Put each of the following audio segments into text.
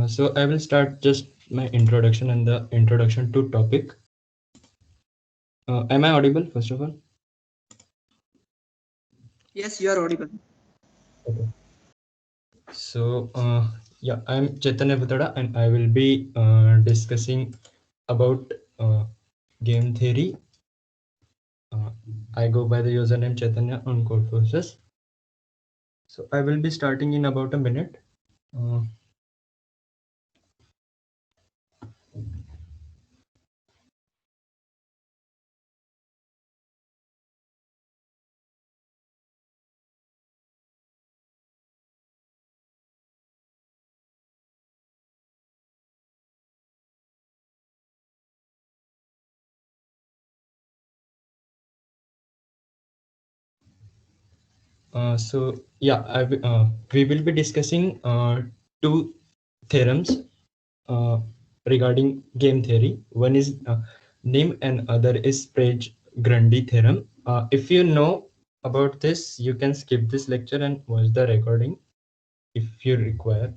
So I will start just my introduction and the introduction to topic. Am I audible first of all? Yes, you are audible. Okay. So yeah, I'm Chaitanya Bhutada and I will be discussing about game theory. Uh, I go by the username Chaitanya on Codeforces. So I will be starting in about a minute. Uh, so yeah, we will be discussing two theorems uh, regarding game theory. One is NIM and other is Sprague-Grundy theorem. If you know about this, you can skip this lecture and watch the recording if you require.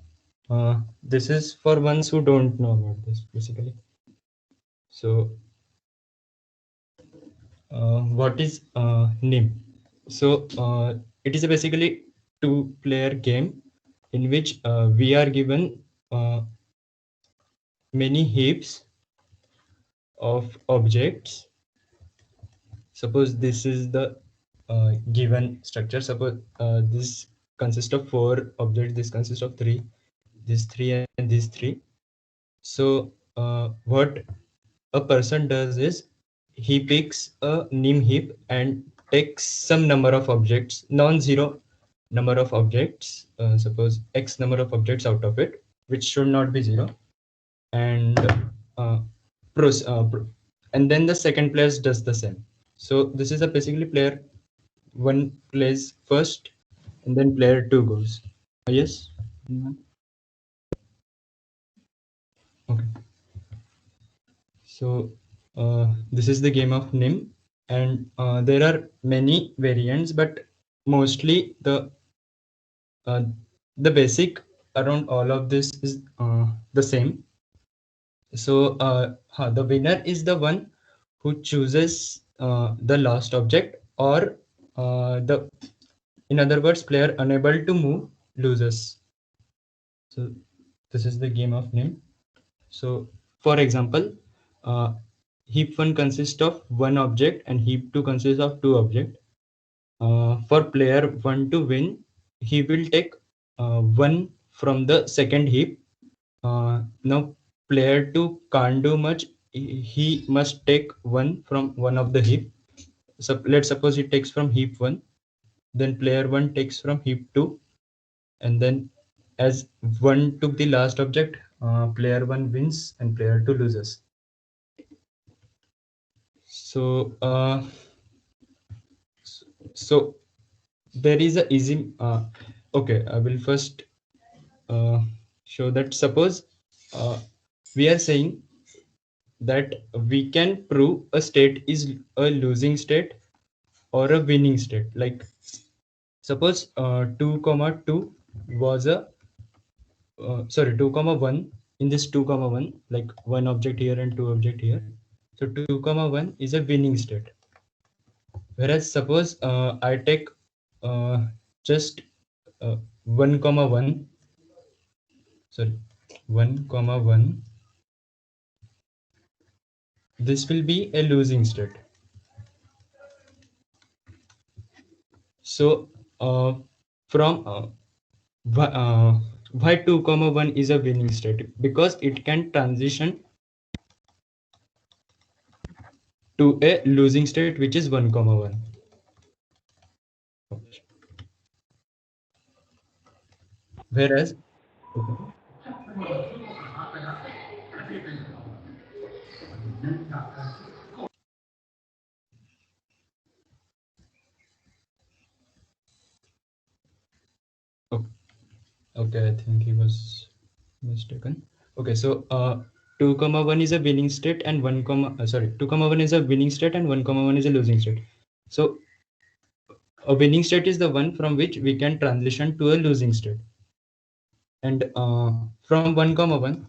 This is for ones who don't know about this basically. So what is NIM? So it is a basically two-player game in which we are given uh, many heaps of objects. Suppose this is the given structure. Suppose this consists of four objects. This consists of three. These three and these three. So what a person does is he picks a NIM heap and takes some number of objects, non-zero number of objects, suppose X number of objects out of it, which should not be zero, and uh, and then the second player does the same. So this is a basically player one plays first, and then player two goes. Yes. Mhm. Okay. So this is the game of NIM, and there are many variants, but mostly uh, the basic around all of this is the same. So the winner is the one who chooses the last object, or the in other words, player unable to move loses. So this is the game of NIM. So for example, uh, heap 1 consists of one object and heap 2 consists of two objects. For player 1 to win, he will take one from the second heap. Now player 2 can't do much. He must take one from one of the heap. So let's suppose he takes from heap 1, then player 1 takes from heap 2, and then as 1 took the last object, player 1 wins and player 2 loses. So so there is a easy okay, I will first uh, show that. Suppose uh, we are saying that we can prove a state is a losing state or a winning state. Like suppose 2 comma 2 was a sorry, 2 comma 1. In this 2 comma 1, like one object here and two object here, so 2 comma 1 is a winning state. Whereas suppose I take just 1 comma 1, sorry, 1 comma 1, this will be a losing state. So from why 2 comma 1 is a winning state? Because it can transition to a losing state, which is 1 comma 1. Whereas okay, okay, I think he was mistaken. Okay, so 2 comma 1 is a winning state and 1 comma sorry, 2 comma 1 is a winning state and 1 comma 1 is a losing state. So a winning state is the one from which we can transition to a losing state. and from 1 comma 1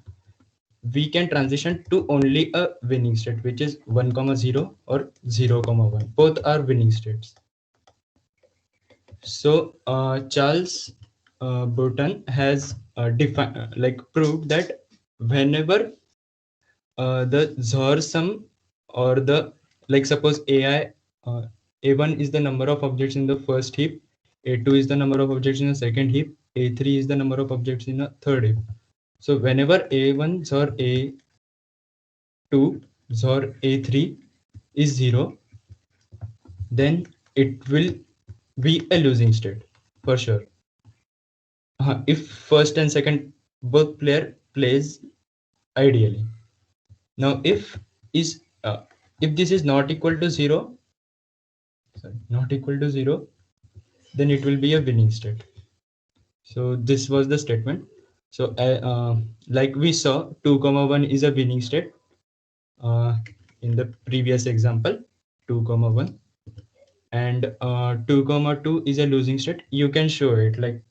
we can transition to only a winning state, which is 1 comma 0 or 0 comma 1. Both are winning states. So Charles Burton has defined like proved that whenever the XOR sum, or the, like suppose AI, A1 is the number of objects in the first heap, A2 is the number of objects in the second heap, A3 is the number of objects in the third heap. So whenever A1 XOR A2 XOR A3 is 0, then it will be a losing state for sure. If first and second both player plays ideally. Now if this is not equal to 0, not equal to 0, then it will be a winning state. So this was the statement. So like we saw, 2 comma 1 is a winning state in the previous example, 2 comma 1, and 2 comma 2 is a losing state. You can show it, like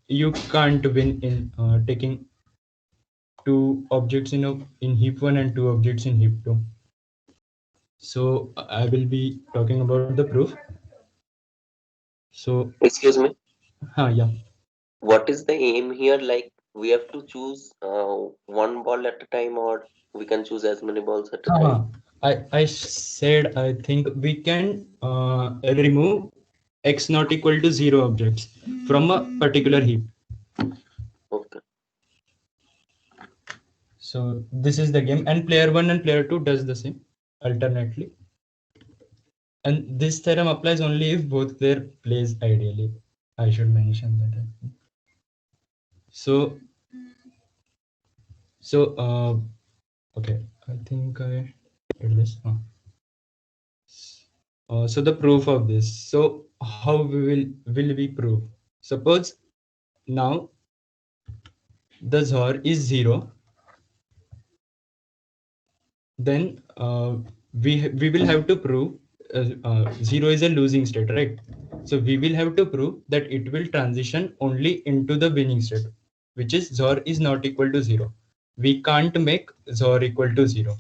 you can't win in taking two objects in heap 1 and two objects in heap 2. So I will be talking about the proof. So Excuse me. yeah. What is the aim here? Like we have to choose one ball at a time, or we can choose as many balls at a time. I said I think we can remove x not equal to 0 objects from a particular heap. Okay. So this is the game, and player 1 and player 2 does the same alternately. And this theorem applies only if both player plays ideally. I should mention that. So okay, I think I did this. So the proof of this. So how will we prove? Suppose now the XOR is 0, then we will have to prove 0 is a losing state, right? So we will have to prove that it will transition only into the winning state, which is XOR is not equal to 0. We can't make XOR equal to 0.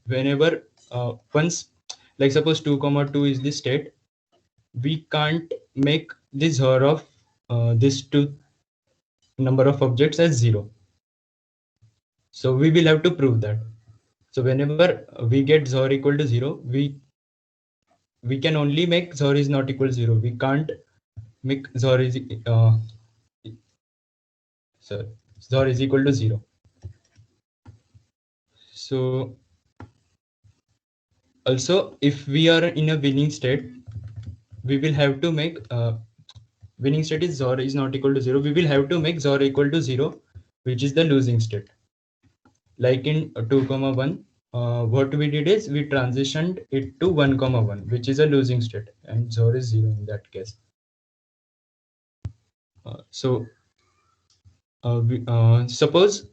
Whenever once, like suppose 2 comma 2 is the state, we can't make the XOR of this two number of objects as 0. So we will have to prove that. So whenever we get XOR equal to 0, we can only make XOR is not equal to 0. We can't make XOR is sorry, XOR is equal to 0. So also, if we are in a winning state, we will have to make winning state is XOR is not equal to 0. We will have to make XOR equal to 0, which is the losing state. Like in 2 comma 1, what we did is we transitioned it to 1 comma 1, which is a losing state, and XOR is 0 in that case. So suppose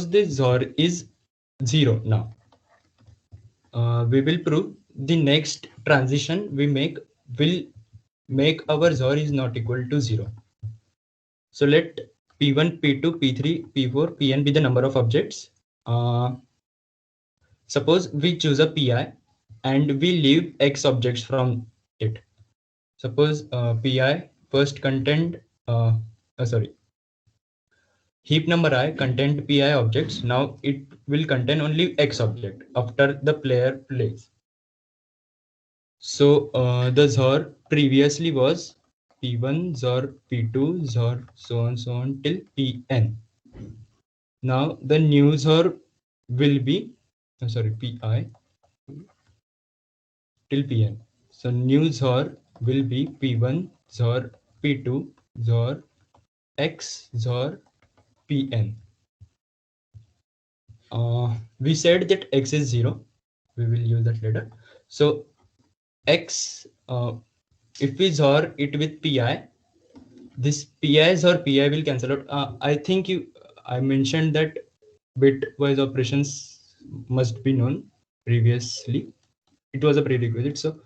the XOR is 0 now. We will prove the next transition we make will make our XOR is not equal to 0. So let P1, P2, P3, P4, Pn be the number of objects. Suppose we choose a Pi and we leave X objects from it. Suppose Pi first contained, sorry, heap number I contained Pi objects. Now it will contain only X object after the player plays. So the XOR previously was P1, XOR P2, XOR so on till Pn. Now the new XOR will be, sorry, Pi till Pn. So new XOR will be P1, XOR P2, XOR X, XOR Pn. We said that X is 0. We will use that later. So X, if we XOR it with Pi, this PIs or PI will cancel out. I think I mentioned that bitwise operations must be known previously. It was a prerequisite. So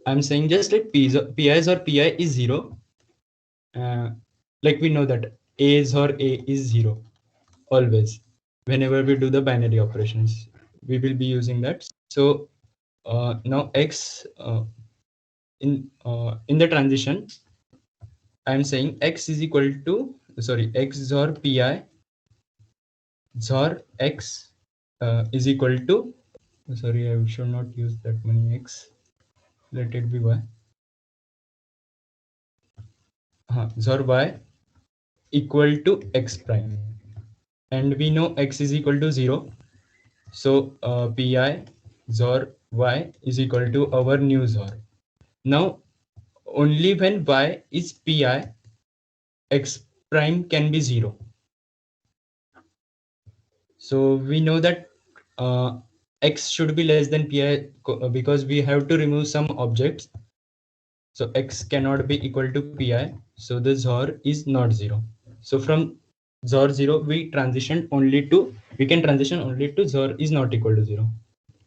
I'm saying just like PIs or PI is 0. like we know that a is or a is 0 always. Whenever we do the binary operations, we will be using that. So now x in the transition, I'm saying x is equal to, sorry, x XOR pi XOR x is equal to, sorry, I should not use that many x. Let it be y. XOR y equal to x prime. And we know x is equal to 0. So pi XOR y is equal to our new XOR. Now, only when y is pi, x prime can be 0. So we know that x should be less than pi because we have to remove some objects. So x cannot be equal to pi. So the XOR is not 0. So from XOR 0, we can transition only to XOR is not equal to 0.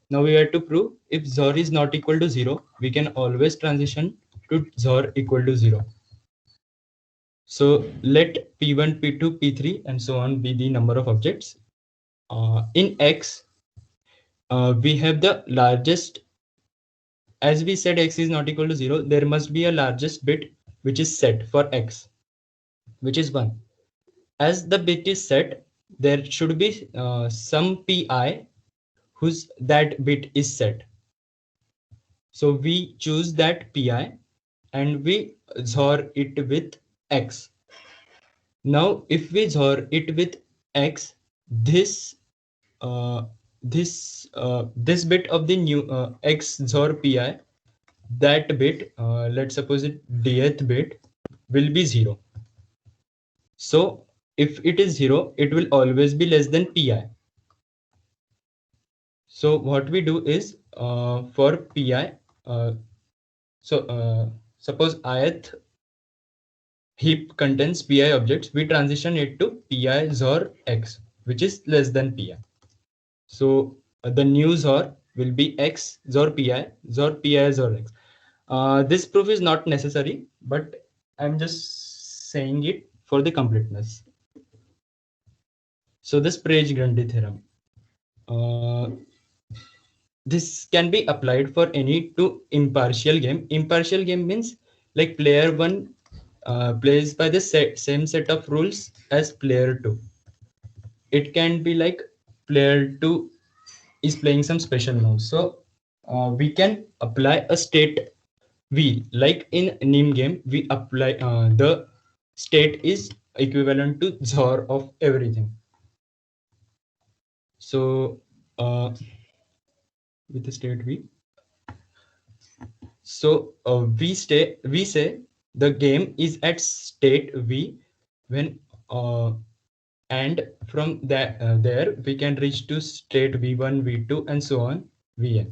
Now we have to prove if XOR is not equal to 0, we can always transition to XOR equal to 0. So let P1, P2, P3, and so on be the number of objects. In X, we have the largest, as we said X is not equal to 0, there must be a largest bit which is set for X, which is 1. As the bit is set, there should be some Pi whose that bit is set. So we choose that Pi and we XOR it with X. Now, if we XOR it with X, this this bit of the new X XOR Pi, that bit, let's suppose it dth bit, will be 0. So if it is 0, it will always be less than Pi. So what we do is for Pi, suppose ith heap contains Pi objects, we transition it to Pi XOR X, which is less than Pi. So the new XOR will be X XOR Pi XOR Pi XOR X. This proof is not necessary, but I'm just saying it for the completeness. So the Sprague-Grundy theorem. This can be applied for any two impartial game. Impartial game means like player 1 plays by the same set of rules as player 2. It can be like player 2 is playing some special moves. So we can apply a state wheel. Like in NIM game, we apply the state is equivalent to XOR of everything. So with the state wheel. So we say the game is at state V when and from that there we can reach to state V1, V2, and so on Vn.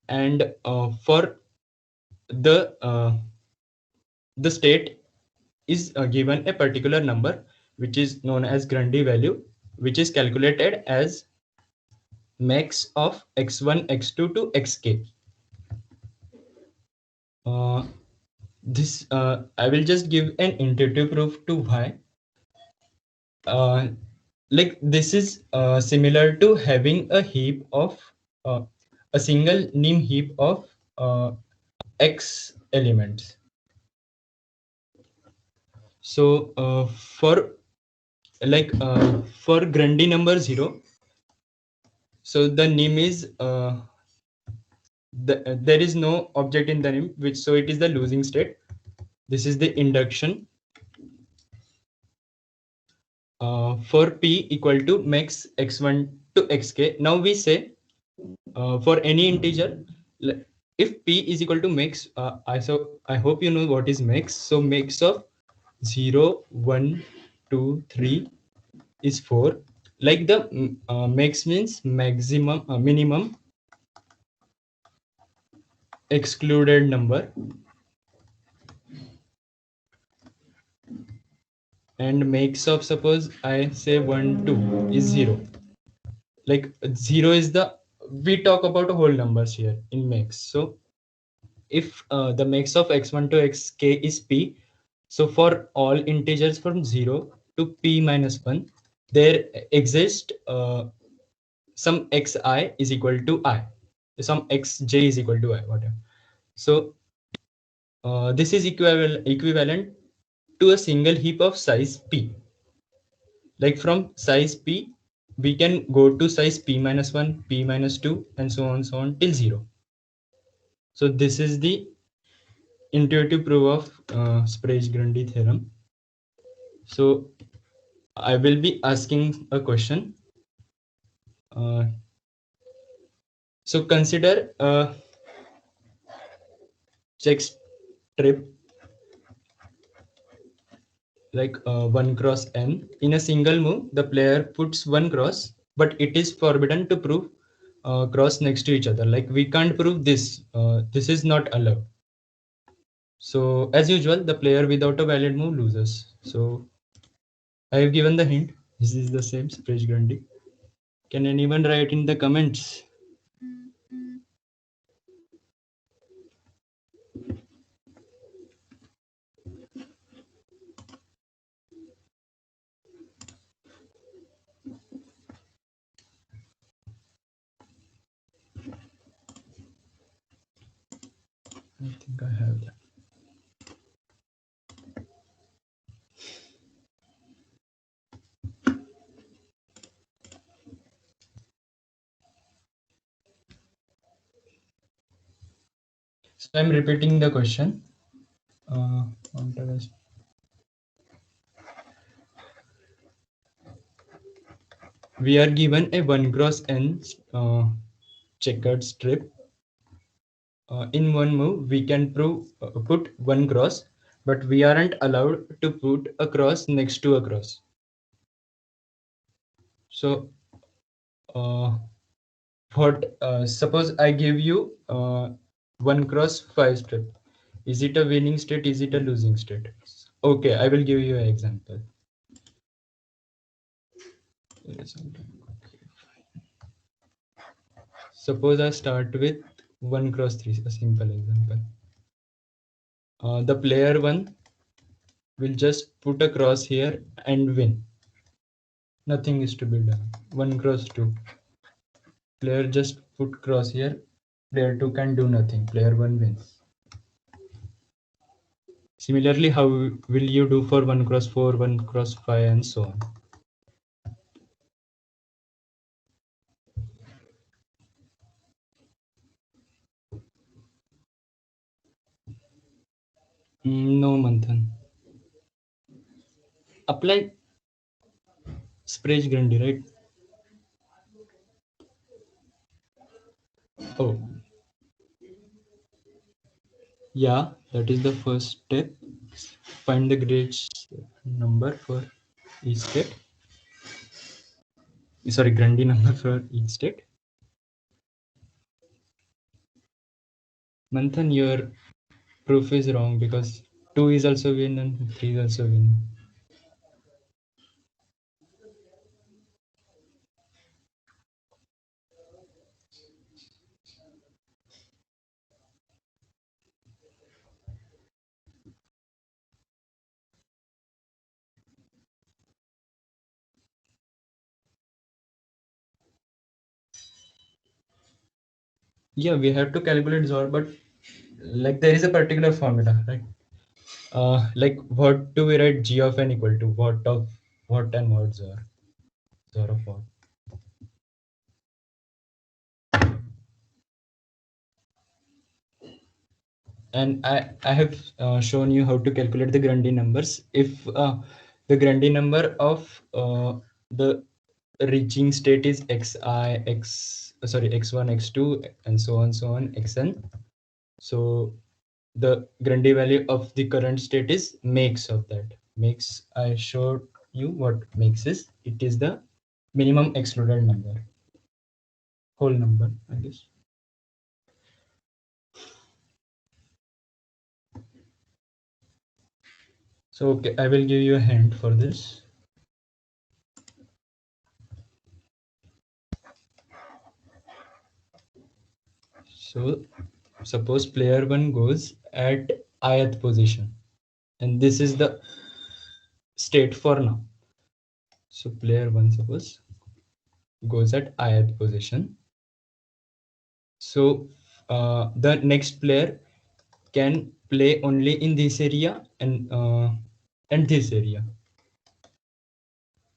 And for the state is given a particular number which is known as Grundy value, which is calculated as max of x1, x2 to xk. This I will just give an intuitive proof to why. Like this is similar to having a heap of a single NIM heap of x elements. So for for Grundy number 0, so the NIM is there is no object in the NIM, which so it is the losing state. This is the induction. For P equal to max x1 to xk. Now we say for any integer, if P is equal to max, I hope you know what is max. So max of 0, 1, 2, 3 is 4. Like the max means maximum, minimum excluded number, and max of, suppose I say 1, 2 is 0. Like 0 is the, we talk about whole numbers here in max. So if the max of x1 to xk is P, So for all integers from 0 to p minus 1, there exists some xi is equal to I, some xj is equal to I, whatever. So this is equivalent to a single heap of size p. Like from size p, we can go to size p minus 1, p minus 2, and so on till 0. So this is the intuitive proof of Sprague-Grundy theorem. So I will be asking a question. So consider a check strip like 1 cross n. In a single move, the player puts one cross, but it is forbidden to prove cross next to each other. Like we can't prove this. This is not allowed. So as usual, the player without a valid move loses. So I have given the hint. This is the same Sprague-Grundy. Can anyone write in the comments? I think I have that. So I'm repeating the question. Uh, we are given a 1 cross n checkered strip. In one move, we can put one cross, but we aren't allowed to put a cross next to a cross. So, suppose I give you 1 cross 5 strip. Is it a winning state? Is it a losing state? Okay, I will give you an example. Suppose I start with 1 cross 3, a simple example. The player 1 will just put a cross here and win. Nothing is to be done. 1 cross 2. Player just put cross here. Player 2 can do nothing. Player 1 wins. Similarly, how will you do for 1 cross 4, 1 cross 5, and so on? No, Manthan. Apply Sprague-Grundy, right? Oh, yeah, that is the first step. Find the greatest number for each state. Sorry, Grundy number for each state. Manthan, your proof is wrong because 2 is also win and 3 is also win. Yeah, we have to calculate ZOR, but like there is a particular formula, right? Like what do we write G of n equal to what of what and what ZOR? ZOR of what? And I have shown you how to calculate the Grundy numbers. If the Grundy number of the reaching state is x1, x2, and so on, xn. So the Grundy value of the current state is makes of that. Makes, I showed you what makes is. It is the minimum excluded number, whole number, I guess. So okay, I will give you a hint for this. So suppose player 1 goes at ith position. and this is the state for now. So player 1 suppose goes at ith position. So the next player can play only in this area and this area.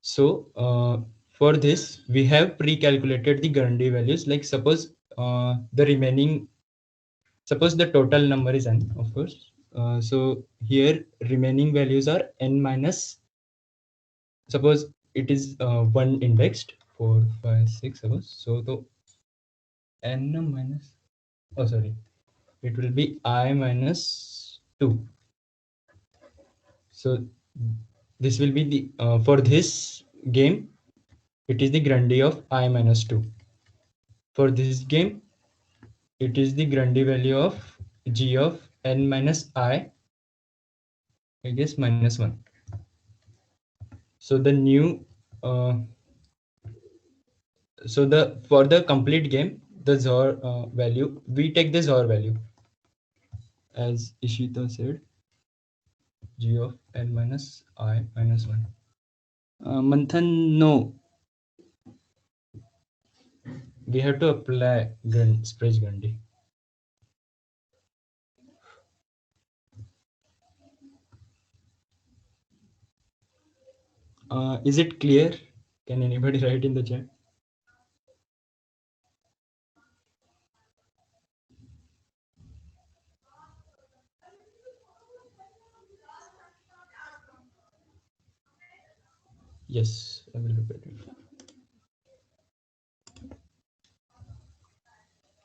So for this, we have pre-calculated the Grundy values. Like suppose the remaining, suppose the total number is n, of course. So here remaining values are n minus. Suppose it is one indexed 4, 5, 6. Suppose so the n minus. Oh, sorry. It will be I minus 2. So this will be the for this game. It is the Grundy of I minus 2. For this game, it is the Grundy value of g of n minus I guess minus 1. So the new, so the for the complete game, the XOR value, we take the XOR value as Ishita said, g of n minus I minus 1. Manthan, no, we have to apply Sprague Grundy. Is it clear? Can anybody write in the chat? Yes, I will repeat it.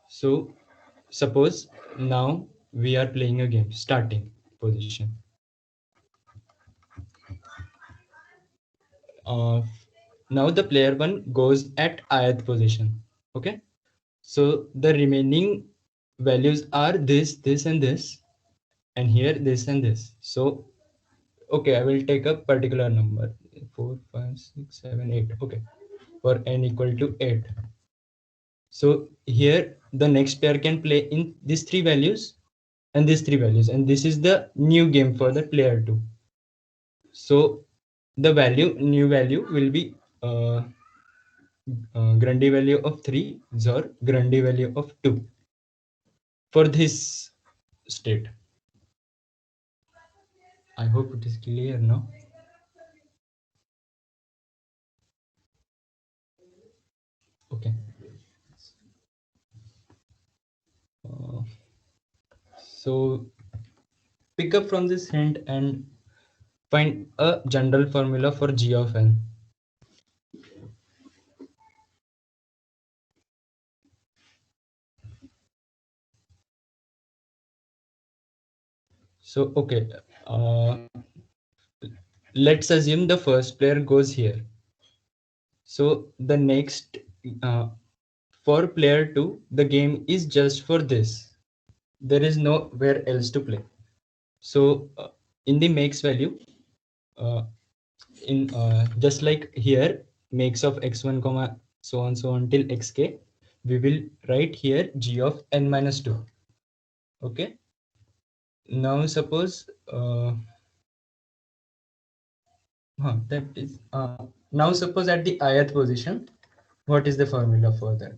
So suppose now we are playing a game, starting position. Uh, Now the player 1 goes at ith position. Okay. So the remaining values are this, and this, and here this and this. So, okay, I will take a particular number 4, 5, 6, 7, 8. Okay. For n equal to 8. So here the next player can play in these three values and these three values, and this is the new game for the player 2. So the new value will be Grundy value of 3 or Grundy value of 2 for this state. I hope it is clear now. Okay. Uh, so pick up from this hint and find a general formula for g of n. So okay, let's assume the first player goes here. So the next, uh, for player 2, the game is just for this. There is nowhere else to play. So in the makes value, uh, in just like here, makes of x1 comma so on till xk, we will write here g of n minus 2. Okay. Now suppose that is now suppose at the ith position, what is the formula for that?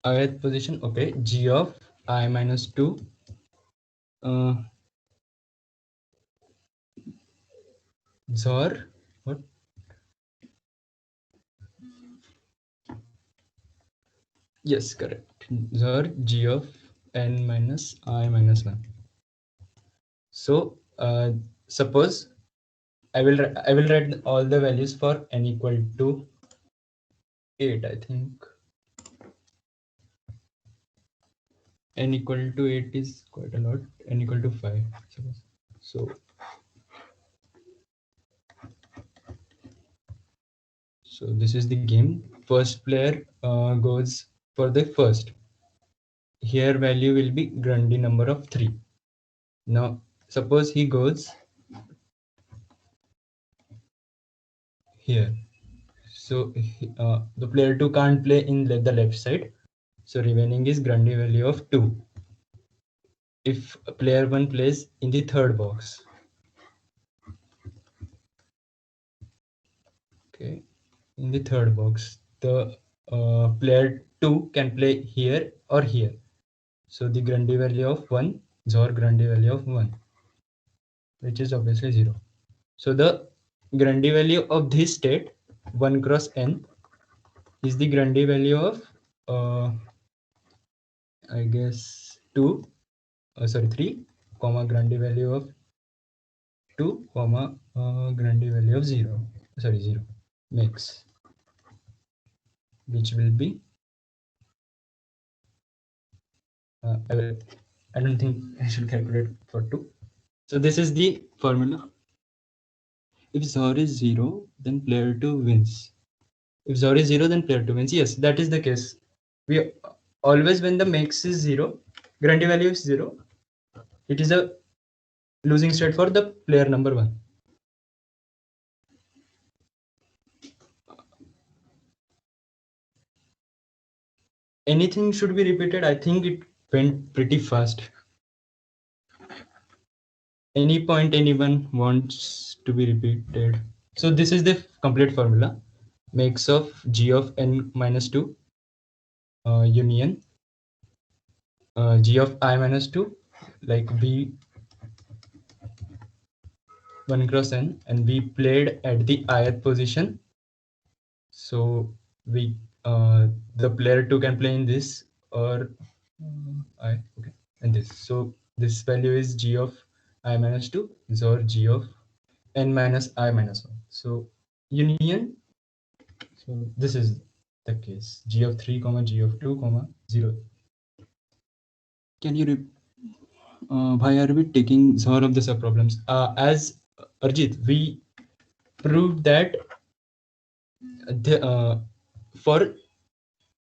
Ith position, okay, g of I minus 2 uh, XOR what? Yes, correct. XOR g of n minus I minus 1. So suppose I will write all the values for n equal to 8. I think n equal to 8 is quite a lot. N equal to 5. Suppose. So So this is the game. First player goes for the first. Here value will be Grundy number of 3. Now suppose he goes here. So the player 2 can't play in the left side. So remaining is Grundy value of 2. If player 1 plays in the third box. Okay, in the third box, the player 2 can play here or here. So the Grundy value of 1 is our Grundy value of 1, which is obviously 0. So the Grundy value of this state 1 cross n is the Grundy value of I guess 2 3 comma Grundy value of 2 comma Grundy value of 0 mix, which will be I don't think I should calculate for 2. So this is the formula. If Zor is 0, then player 2 wins. If Zor is 0, then player 2 wins. Yes, that is the case. We always, when the max is 0, Grundy value is 0, it is a losing state for the player number 1. Anything should be repeated? I think it went pretty fast. Any point anyone wants to be repeated? So this is the complete formula. Max of g of n minus 2 union g of I minus 2, like b 1 cross n, and we played at the ith position. So we the player 2 can play in this or I, okay, and this. So this value is g of I minus 2 is or g of n minus I minus 1. So union, so this is the case, g of 3 comma g of 2 comma 0. Can you why are we taking Zor of the subproblems? As Arjit, we proved that for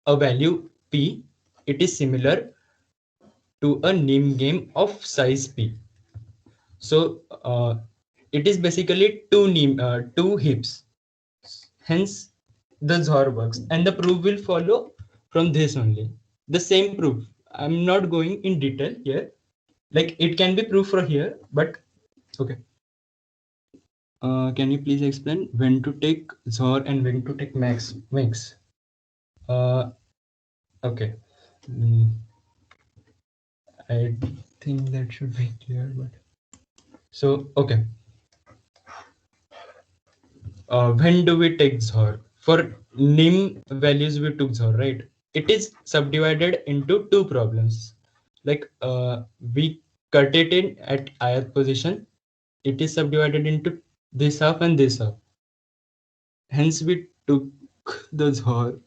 a value p, it is similar to a name game of size p. So it is basically two heaps. Hence, the Zor works, and the proof will follow from this only. The same proof. I'm not going in detail here. Like it can be proved from here, but okay. Can you please explain when to take Zor and when to take mix? Okay. I think that should be clear, but so okay. When do we take Zor? For nim values we took Zor, right? It is subdivided into two problems. Like we cut it in at ith position. It is subdivided into this half and this half. Hence we took the Zor.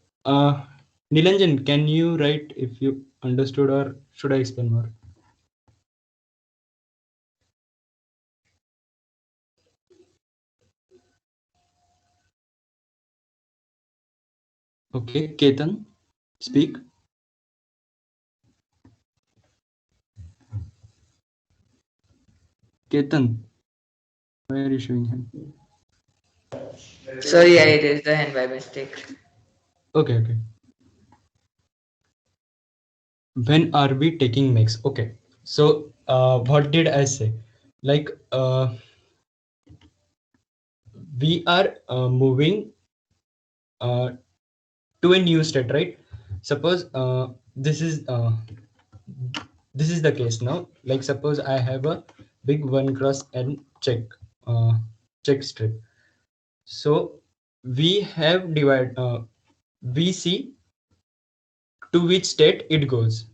Nilanjan, can you write if you understood, or should I explain more? Okay, Ketan, speak. Ketan, why are you showing him? Sorry, I raised the hand by mistake. Okay. When are we taking mix? Okay, so what did I say? Like we are moving to a new state, right? Suppose this is the case now. Like suppose I have a big 1 cross n check strip. So we have we see to which state it goes.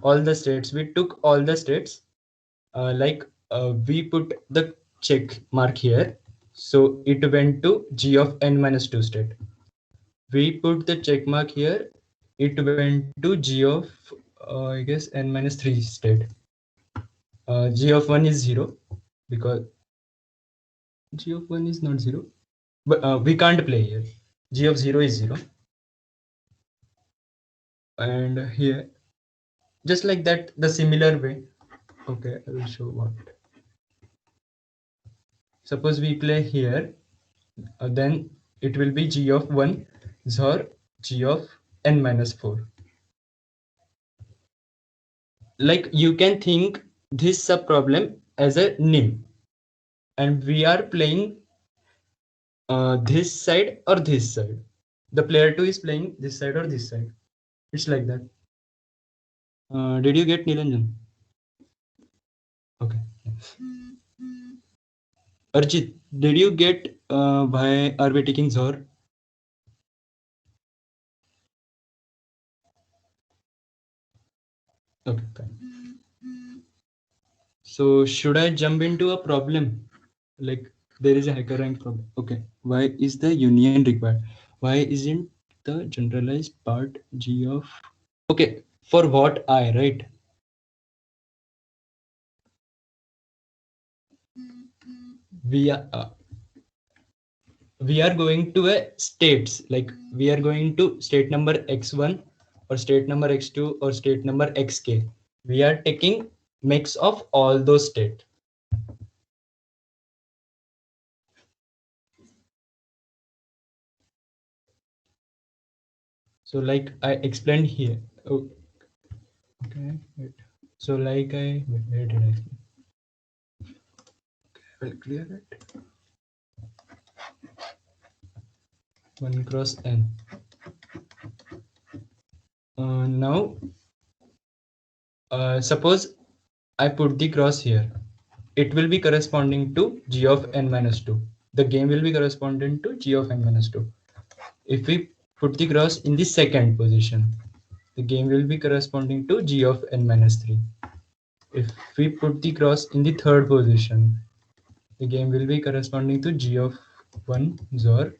All the states, we took all the states, we put the check mark here, so it went to g of n minus 2 state. We put the check mark here, it went to g of I guess n minus 3 state. G of 1 is 0 because g of 1 is not 0, but we can't play here. g of 0 is 0. And here, just like that, the similar way. Okay, I will show what. Suppose we play here, then it will be g of 1 or g of n minus 4. Like you can think this sub problem as a nim, and we are playing this side or this side. The player 2 is playing this side or this side. It's like that. Did you get Nilanjan? Okay. Arjit, did you get why are we taking Zor? Okay, fine. So should I jump into a problem? Like there is a hacker rank problem. Okay. Why is the union required? Why isn't the generalized part G of? Okay. For what I, right? We are going to a states, like we are going to state number x1 or state number x2 or state number xk. We are taking mix of all those state. So like I explained here. Oh, okay, wait. So like where did I? I'll clear it. 1 cross n. Now suppose I put the cross here. It will be corresponding to g of n minus 2. The game will be corresponding to g of n minus 2. If we put the cross in the second position, the game will be corresponding to g of n minus 3. If we put the cross in the third position, the game will be corresponding to g of 1 or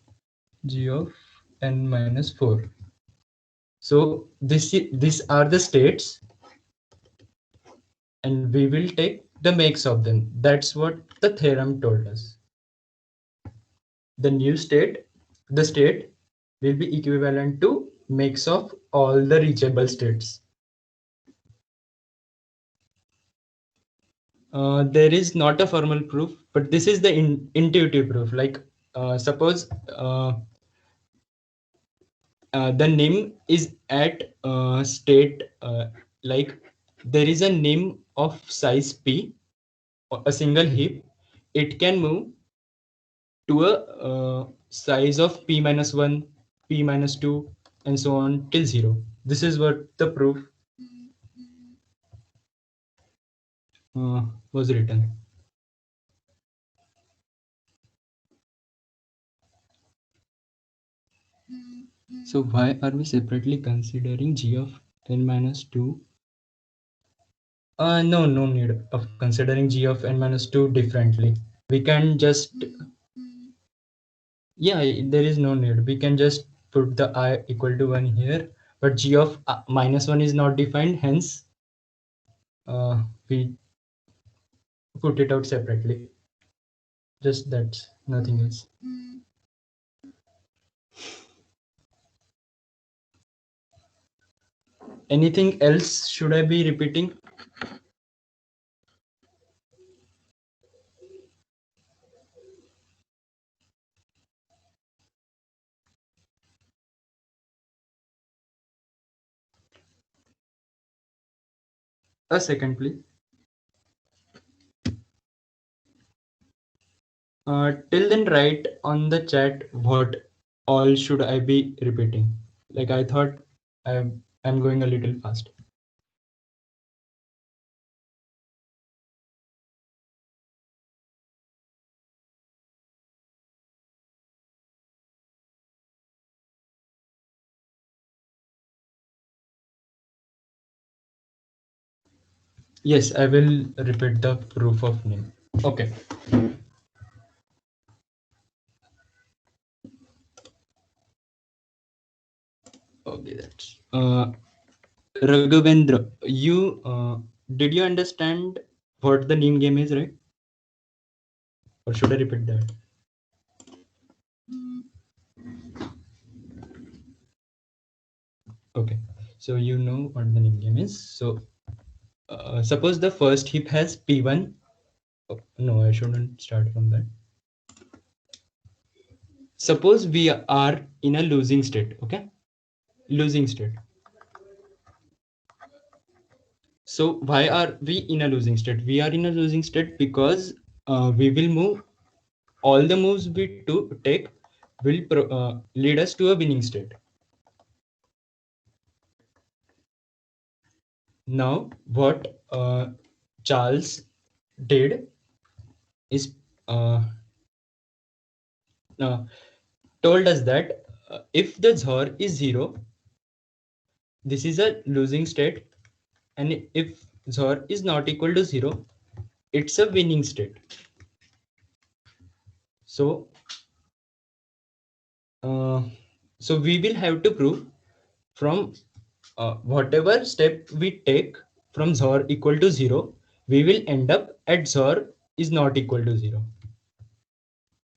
g of n minus 4. So these are the states, and we will take the makes of them. That's what the theorem told us. The new state, the state will be equivalent to makes of all the reachable states. There is not a formal proof, but this is the intuitive proof. Like suppose the nim is at state, like there is a nim of size p, a single heap. It can move to a size of p minus 1, p minus 2, and so on till 0. This is what the proof was written. So why are we separately considering g of n minus 2? No need of considering g of n minus 2 differently. We can just, yeah, there is no need. We can just put the I equal to 1 here, but g of minus 1 is not defined, hence we put it out separately. Just that, nothing else. Anything else should I be repeating? A second, please. Till then, write on the chat what all should I be repeating. Like I thought I'm going a little fast. Yes, I will repeat the proof of name. Okay. Okay, that's Raghavendra. You did you understand what the name game is, right? Or should I repeat that? Okay, so you know what the name game is. So suppose the first heap has P1. Oh, no, I shouldn't start from that. Suppose we are in a losing state. Okay, losing state. So why are we in a losing state? We are in a losing state because we will move, all the moves we take will lead us to a winning state. Now, what Charles did is uh, told us that if the Zor is 0, this is a losing state, and if Zor is not equal to 0, it's a winning state. So, uh, so we will have to prove from whatever step we take from Zor equal to 0, we will end up at Zor is not equal to 0.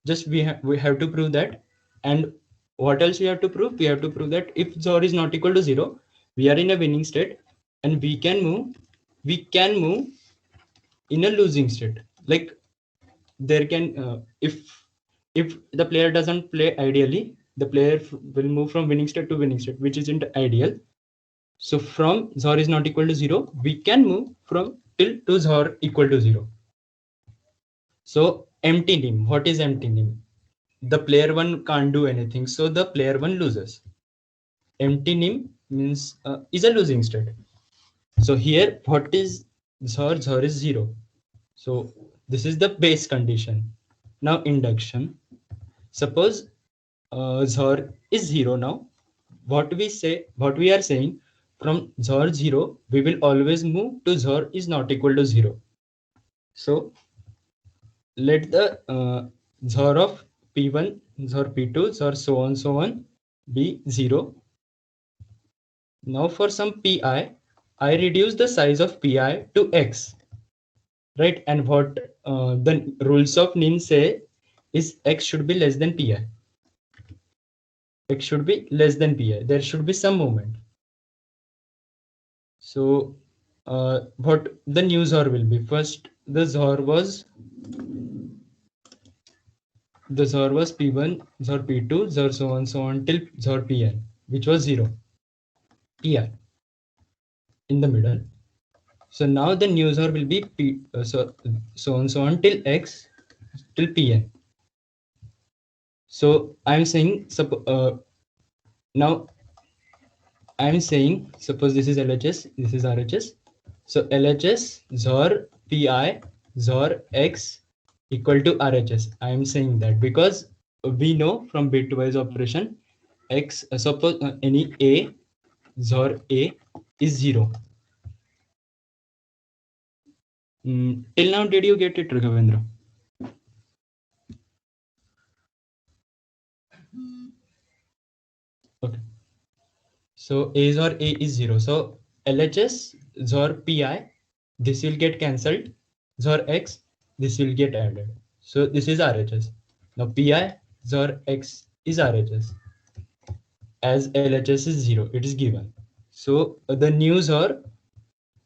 Just we have to prove that. And what else we have to prove? We have to prove that if Zor is not equal to 0, we are in a winning state, and we can move in a losing state. Like there can if the player doesn't play ideally, the player will move from winning state to winning state, which isn't ideal. So from Zor is not equal to 0, we can move from till to Zor equal to 0. So empty nim. What is empty nim? The player one can't do anything, so the player one loses. Empty nim means is a losing state. So here, what is Zor? Zor is 0. So this is the base condition. Now induction. Suppose Zor is 0 now. What we are saying, from Zor 0, we will always move to Zor is not equal to 0. So let the Zor of P1, Zor P2, Zor so on be 0. Now for some Pi, I reduce the size of Pi to X, right? And what the rules of nim say is X should be less than Pi. X should be less than Pi. There should be some movement. So what the new Zor will be? First, the Zor was P1, Zor P2, Zor so on till Zor Pn, which was 0. Pi in the middle. So now the new Zor will be P, so on till X till Pn. So I'm saying now I'm saying suppose this is LHS, this is RHS. So LHS Zor Pi Zor X equal to RHS. I am saying that because we know from bitwise operation X suppose any A Zor A is 0. Till now, did you get it, Raghavendra? Okay. So A Zor A is 0. So LHS Zor Pi, this will get cancelled. Zor X, this will get added. So this is RHS. Now Pi Zor X is RHS. As LHS is 0, it is given. So the new Zor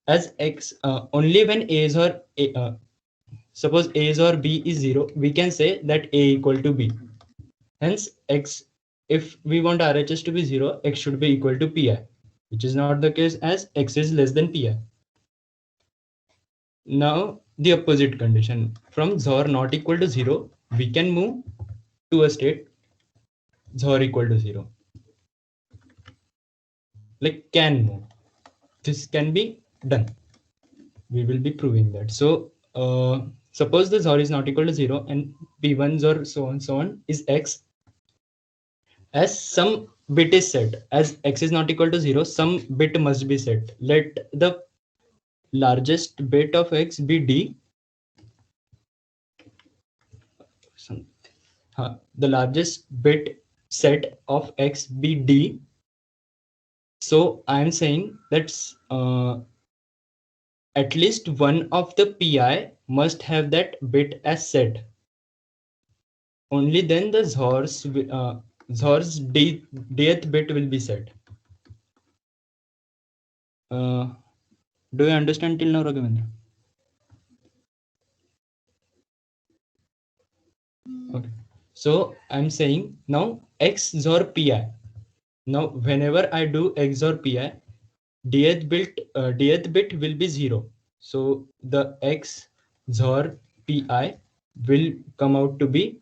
as X only when A Zor A, suppose A Zor B is 0, we can say that A equal to B. Hence X, if we want RHS to be 0, X should be equal to Pi, which is not the case as X is less than Pi. Now the opposite condition, from Zor not equal to 0, we can move to a state Zor equal to 0. Like can move. This can be done. We will be proving that. So suppose the Zor is not equal to 0 and P1 Zor so on is X. As some bit is set, as X is not equal to 0, some bit must be set. Let the largest bit of X be D. The largest bit set of X be D. So I'm saying that's at least one of the Pi must have that bit as set. Only then the Zor's dth bit will be set. Do you understand till now, Raghavendra? Okay. So I'm saying now X XOR Pi. Now whenever I do XOR Pi, dth bit will be 0. So the X XOR Pi will come out to be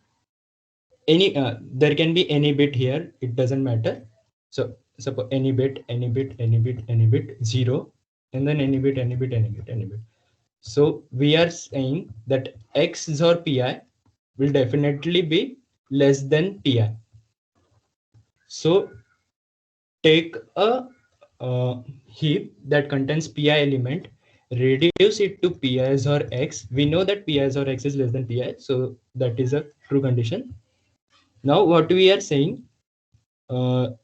any there can be any bit here, it doesn't matter. So suppose any bit, any bit, any bit, any bit, 0, and then any bit, any bit, any bit, any bit. So we are saying that X XOR Pi will definitely be less than Pi. So take a heap that contains Pi element, reduce it to Pi XOR X. We know that Pi XOR X is less than Pi, so that is a true condition. Now what we are saying, the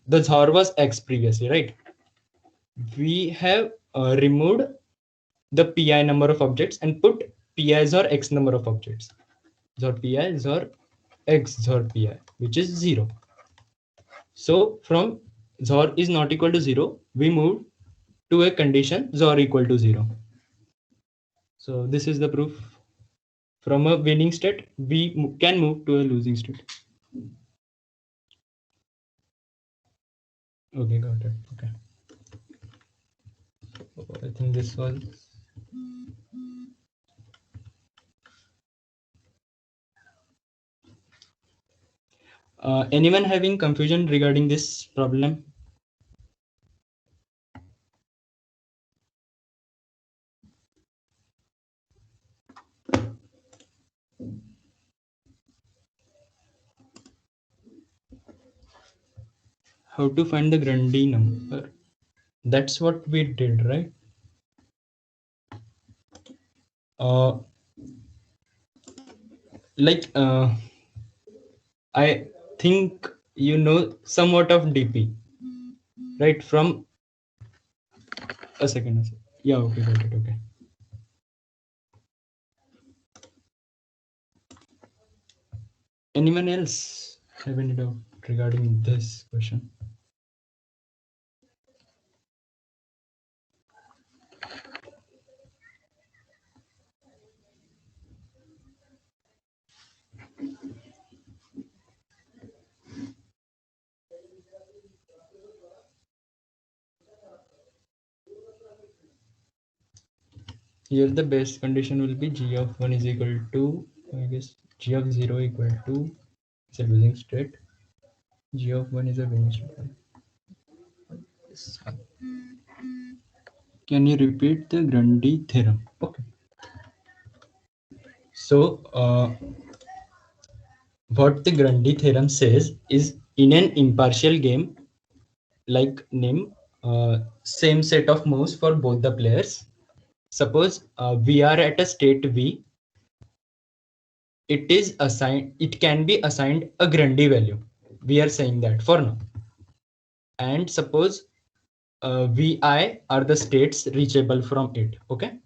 XOR was X previously, right? We have removed the Pi number of objects and put Pi XOR X number of objects. XOR Pi XOR X XOR Pi, which is 0. So from XOR is not equal to 0, we move to a condition XOR equal to 0. So this is the proof. From a winning state, we can move to a losing state. Okay, got it. Okay. I think this was. Anyone having confusion regarding this problem? How to find the Grundy number? That's what we did, right? Like I think you know somewhat of DP, right? From a second. Yeah, okay, got it. Okay. Anyone else have any doubt regarding this question? Here the base condition will be g of 1 is equal to, I guess, g of 0 equal to, it's a losing state. G of 1 is a winning state. Can you repeat the Grundy theorem? Okay. So what the Grundy theorem says is, in an impartial game like NIM, same set of moves for both the players. Suppose we are at a state V. It can be assigned a Grundy value. We are saying that for now. And suppose Vi are the states reachable from it. Okay.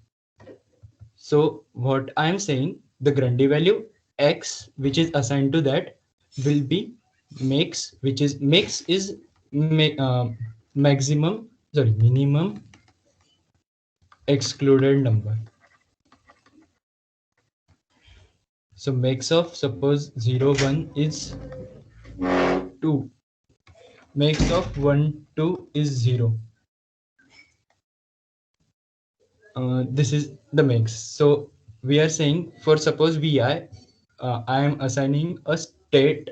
So what I am saying, the Grundy value X, which is assigned to that, will be makes, which is minimum excluded number. So makes of, suppose 0 1 is 2, makes of 1 2 is 0. This is the makes. So we are saying, for suppose Vi, I am assigning a state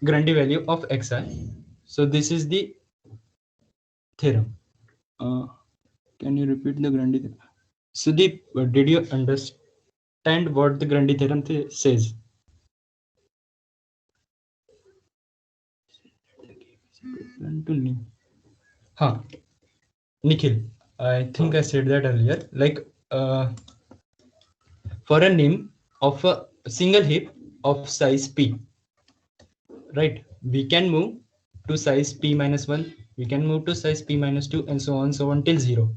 Grundy value of Xi. So this is the theorem. Can you repeat the Grundy theorem? Sudeep, did you understand what the Grundy theorem says? Huh. Nikhil, I think I said that earlier. Like for a NIM of a single heap of size P, right? We can move to size P minus 1, we can move to size P minus 2, and so on till 0.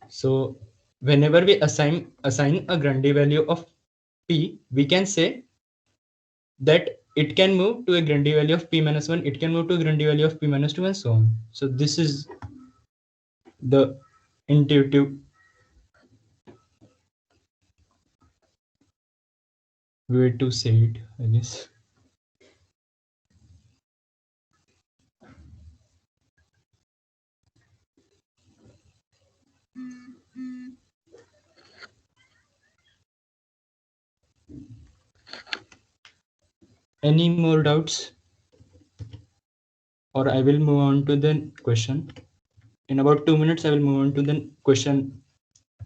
So whenever we assign a Grundy value of P, we can say that it can move to a Grundy value of p minus 1, it can move to a Grundy value of p minus 2, and so on. So this is the intuitive way to say it, I guess. Any more doubts? Or I will move on to the question. In about 2 minutes, I will move on to the question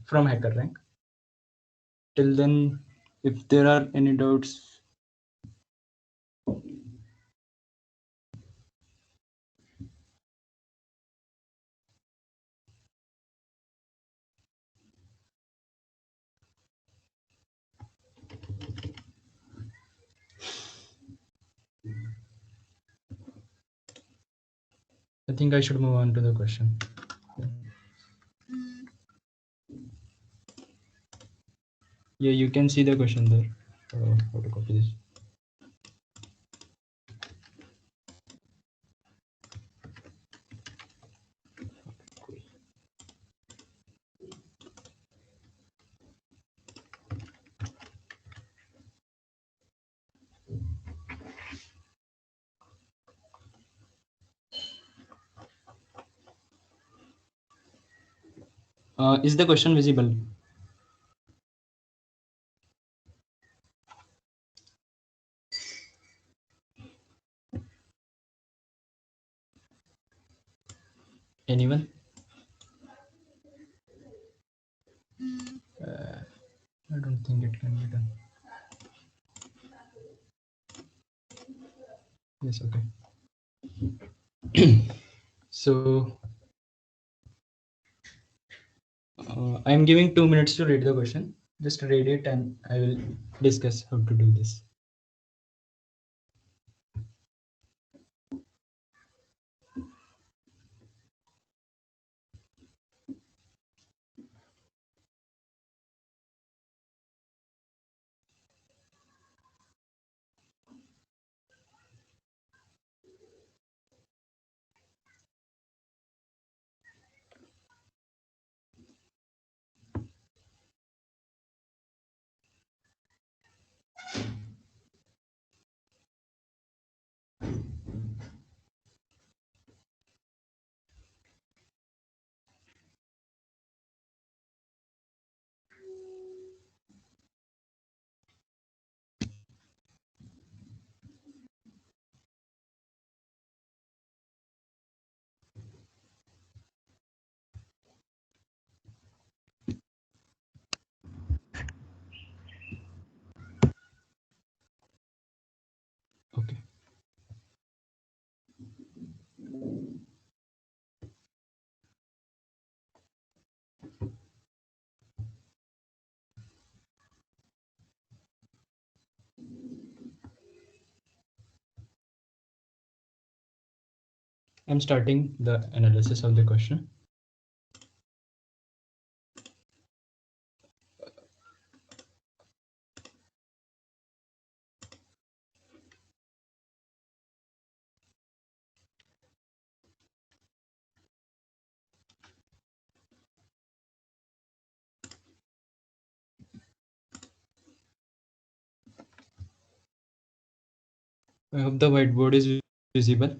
from HackerRank. Till then, if there are any doubts, I think I should move on to the question. Yeah, you can see the question there. How to copy this? Is the question visible? Anyone? I don't think it can be done. Yes, okay. So I'm giving 2 minutes to read the question. Just read it and I will discuss how to do this. Okay. I'm starting the analysis of the question. I hope the whiteboard is visible.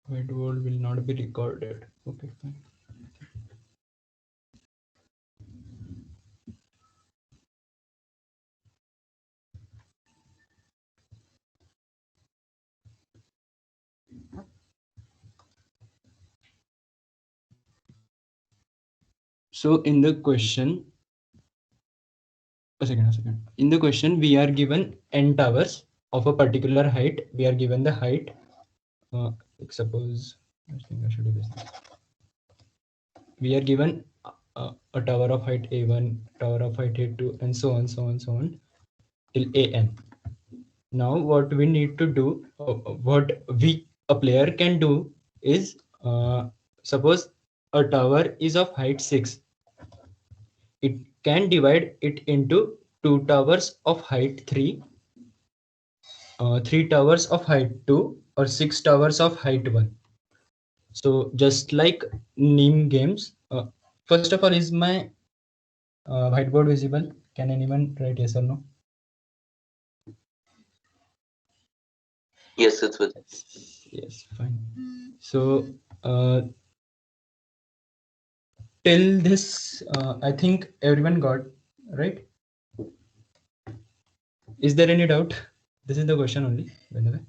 Whiteboard will not be recorded. Okay, fine. So in the question, a second. In the question, we are given n towers of a particular height. We are given the height. Suppose, I think I should do this. We are given a tower of height a1, tower of height a2, and so on, till an. Now, what we need to do, what a player can do is, suppose a tower is of height 6. it can divide it into 2 towers of height 3, 3 towers of height 2, or 6 towers of height 1. So just like NIM games, first of all, is my whiteboard visible? Can anyone write yes or no? Yes, it's with. Yes, fine. So till this, I think everyone got right. Is there any doubt? This is the question only, by the way.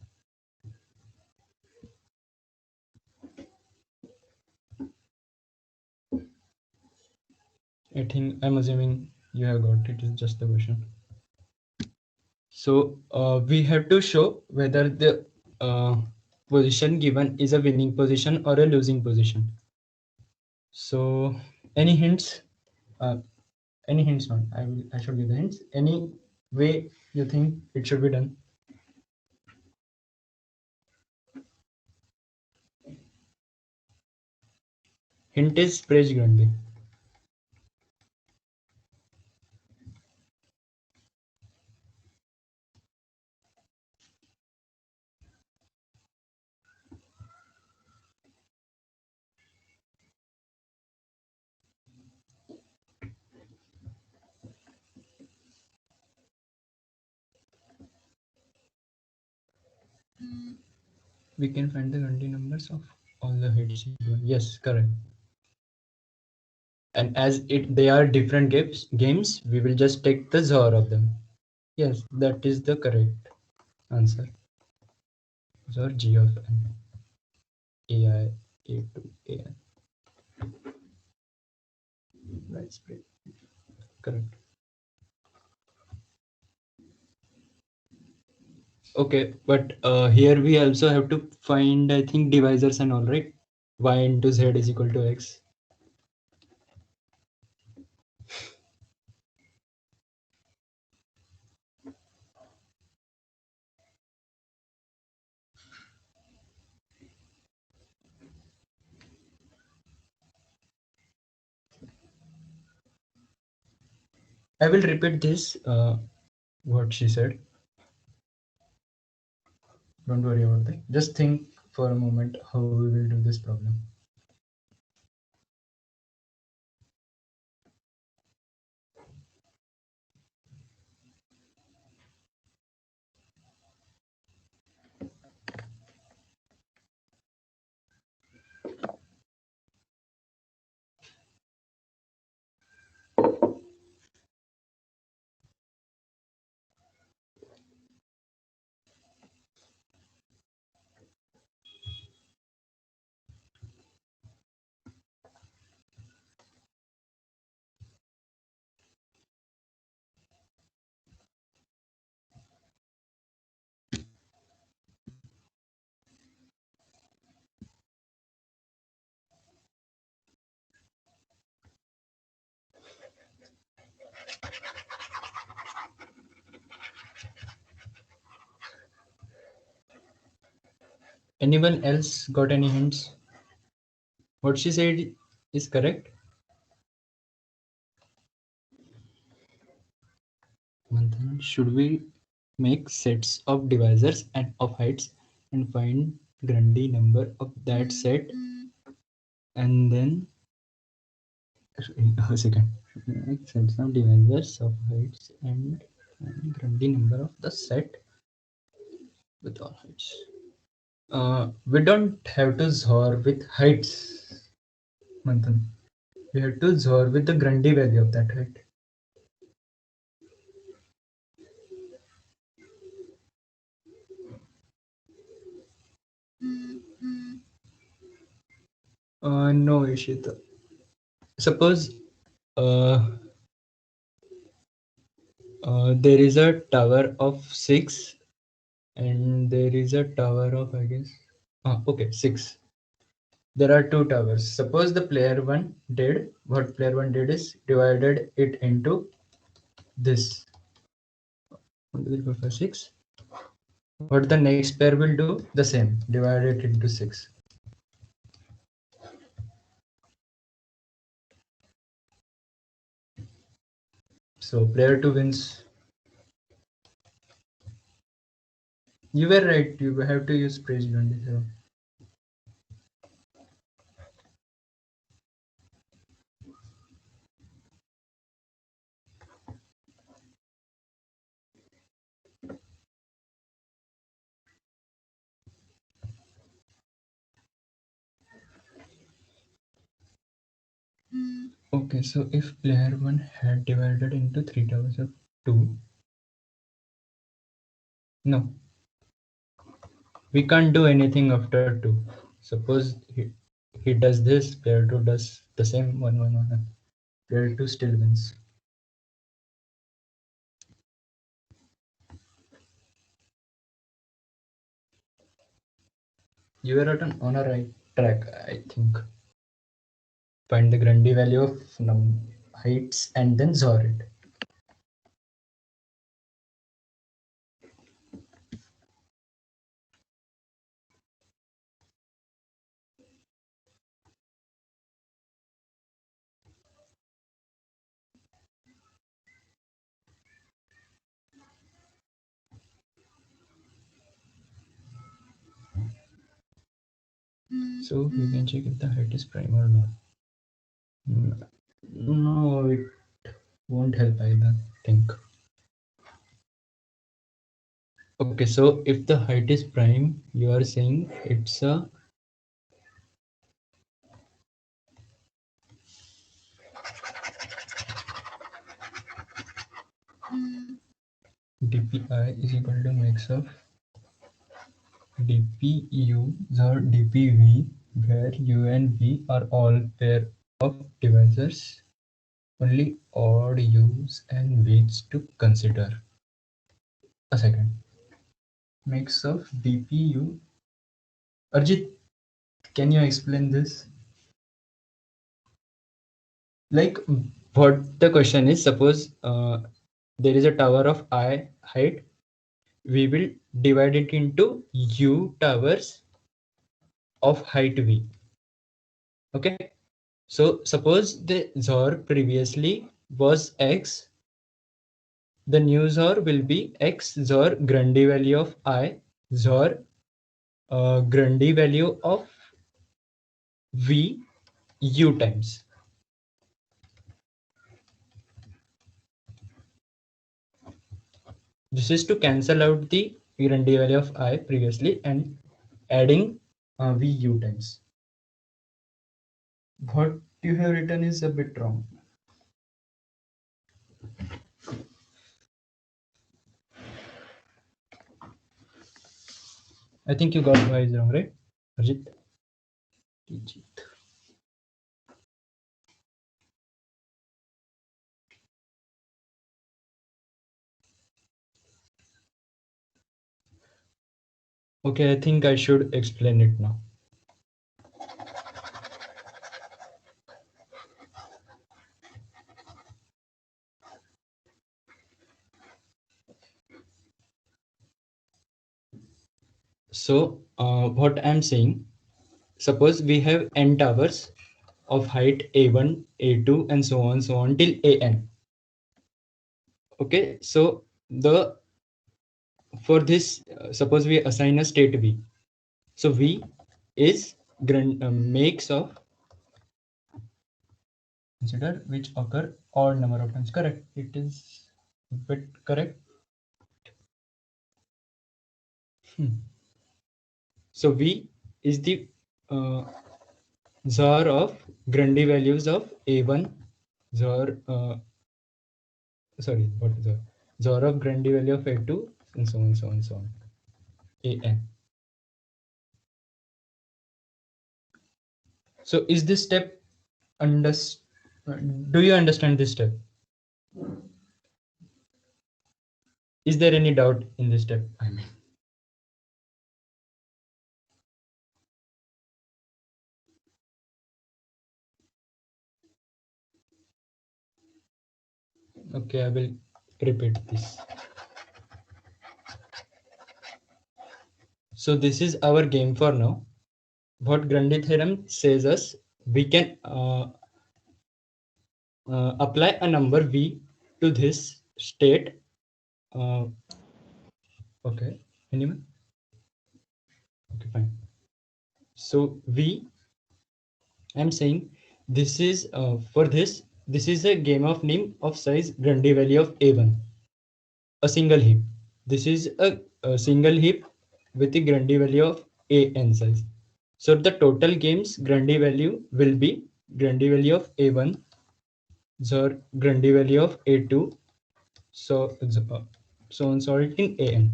I think I'm assuming you have got it. Is just the question. So we have to show whether the position given is a winning position or a losing position. So any hints? Any hints? Not. I should give the hints. Any way you think it should be done? Hint is Praise Grundy. We can find the Grundy numbers of all the hits. Yes, correct. And as they are different games, we will just take the ZOR of them. Yes, that is the correct answer. ZOR G of n. AI A2 AN. Right, spread. Correct. Okay, but here we also have to find, I think, divisors and all, right? Y into Z is equal to X. I will repeat this, what she said. Don't worry about that. Just think for a moment how we will do this problem. Anyone else got any hints? What she said is correct. Manthan, should we make sets of divisors and of heights and find Grundy number of that set, and then a second, make sets of divisors of heights and find Grundy number of the set with all heights. We don't have to XOR with heights, Manthan. We have to XOR with the Grundy value of that height. No, Ishita. Suppose there is a tower of 6 and there is a tower of, I guess, okay, 6. There are 2 towers. Suppose the player 1 did, what player 1 did is divided it into this. 1, 2, 3, 4, 5, 6. What the next player will do? The same, divide it into 6. So player 2 wins. You were right. You have to use praise Grundy theorem. Okay, so if player 1 had divided into 3 towers of 2, no, we can't do anything after 2. Suppose he does this, player 2 does the same 1 1 1. Player 2 still wins. You were on a right track, I think. Find the Grundy value of heights and then XOR it. So we can check if the height is prime or not. No, it won't help either, I think. Okay, so if the height is prime, you are saying it's a dpi is equal to mix of dpu or dpv, where u and v are all pair of divisors. Only odd u's and v's to consider. A second. Mix of dpu. Arjit, can you explain this? Like what the question is, suppose there is a tower of I height, we will divide it into U towers of height V. Okay. So suppose the XOR previously was X, the new XOR will be X XOR Grundy value of I XOR Grundy value of V U times. This is to cancel out the Grundy value of I previously and adding VU times. What you have written is a bit wrong. I think you got why is wrong, right? Arjit? Okay, I think I should explain it now. So what I'm saying, suppose we have n towers of height a1, a2, and so on till an. Okay, so the for this, suppose we assign a state v. So v is makes of, consider which occur odd number of times. Correct. It is a bit correct. So v is the XOR of Grundy values of a1, XOR sorry, what is XOR? XOR of Grundy value of a2, and so on, so on, so on. An. So is this step do you understand this step? Is there any doubt in this step? I mean, okay, I will repeat this. So this is our game for now. What Grundy theorem says us, we can apply a number v to this state. Okay, anyone? Okay, fine. So I'm saying this is for this. This is a game of name of size Grundy value of A1, a single heap. This is a single heap with the Grundy value of AN size. So the total game's Grundy value will be Grundy value of A1, so Grundy value of A2, so so on so in AN.